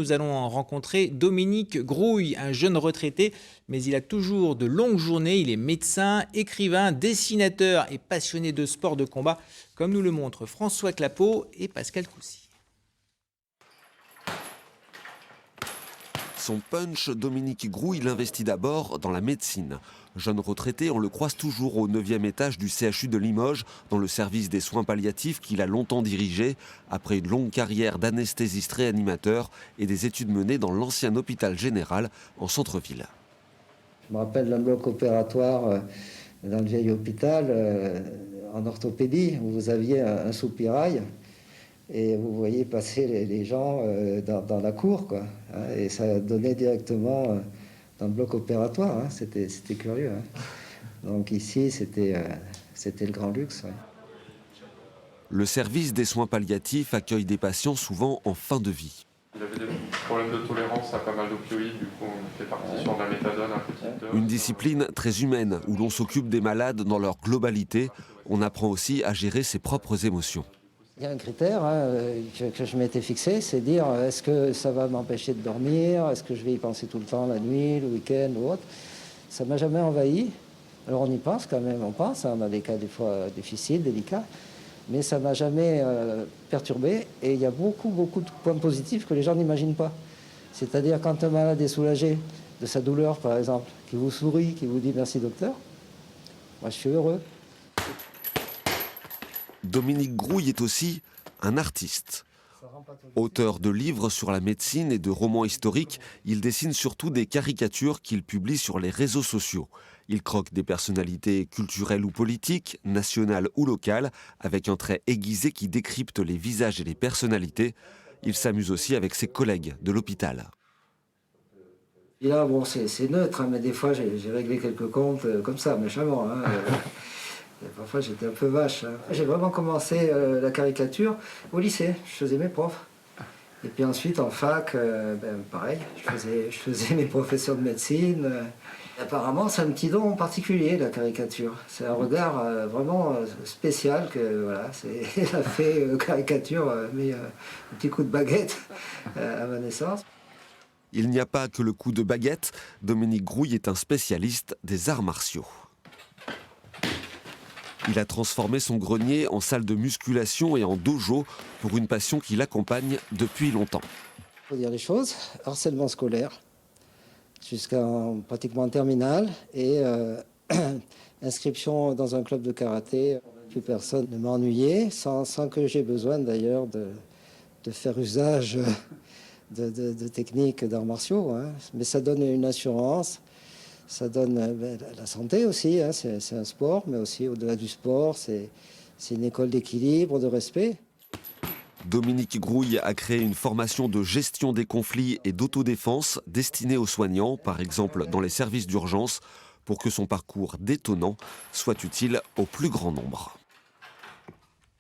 Nous allons rencontrer Dominique Grouille, un jeune retraité, mais il a toujours de longues journées. Il est médecin, écrivain, dessinateur et passionné de sport de combat, comme nous le montrent François Clapeau et Pascal Coucy. Son punch, Dominique Grouille l'investit d'abord dans la médecine. Jeune retraité, on le croise toujours au 9e étage du CHU de Limoges, dans le service des soins palliatifs qu'il a longtemps dirigé, après une longue carrière d'anesthésiste réanimateur et des études menées dans l'ancien hôpital général en centre-ville. Je me rappelle d'un bloc opératoire dans le vieil hôpital, en orthopédie, où vous aviez un soupirail. Et vous voyez passer les gens dans la cour, quoi. Et ça donnait directement dans le bloc opératoire. Hein. C'était curieux. Hein. Donc ici, c'était le grand luxe. Ouais. Le service des soins palliatifs accueille des patients souvent en fin de vie. Il avait des problèmes de tolérance à pas mal d'opioïdes, du coup on était parti sur de la méthadone à petite dose. Une discipline très humaine où l'on s'occupe des malades dans leur globalité. On apprend aussi à gérer ses propres émotions. Il y a un critère que je m'étais fixé, c'est dire est-ce que ça va m'empêcher de dormir, est-ce que je vais y penser tout le temps, la nuit, le week-end ou autre. Ça m'a jamais envahi. Alors on y pense quand même, on pense, hein, on a des cas des fois difficiles, délicats, mais ça m'a jamais perturbé. Et il y a beaucoup de points positifs que les gens n'imaginent pas. C'est-à-dire quand un malade est soulagé de sa douleur, par exemple, qui vous sourit, qui vous dit merci docteur, moi je suis heureux. Dominique Grouille est aussi un artiste. Auteur de livres sur la médecine et de romans historiques, il dessine surtout des caricatures qu'il publie sur les réseaux sociaux. Il croque des personnalités culturelles ou politiques, nationales ou locales, avec un trait aiguisé qui décrypte les visages et les personnalités. Il s'amuse aussi avec ses collègues de l'hôpital. Et là, bon, c'est neutre, hein, mais des fois j'ai réglé quelques comptes comme ça, méchamment. Hein, Et parfois j'étais un peu vache. Hein. J'ai vraiment commencé la caricature au lycée, je faisais mes profs. Et puis ensuite en fac, pareil, je faisais mes professeurs de médecine. Apparemment c'est un petit don particulier la caricature. C'est un regard vraiment spécial que voilà, c'est la fée caricature, mais un petit coup de baguette à ma naissance. Il n'y a pas que le coup de baguette, Dominique Grouille est un spécialiste des arts martiaux. Il a transformé son grenier en salle de musculation et en dojo pour une passion qui l'accompagne depuis longtemps. Il faut dire les choses, harcèlement scolaire, jusqu'en pratiquement terminale, et inscription dans un club de karaté. Plus personne ne m'ennuyait, sans que j'ai besoin d'ailleurs de faire usage de techniques d'arts martiaux. Hein. Mais ça donne une assurance. Ça donne la santé aussi, hein. C'est un sport, mais aussi au-delà du sport, c'est une école d'équilibre, de respect. Dominique Grouille a créé une formation de gestion des conflits et d'autodéfense destinée aux soignants, par exemple dans les services d'urgence, pour que son parcours détonnant soit utile au plus grand nombre.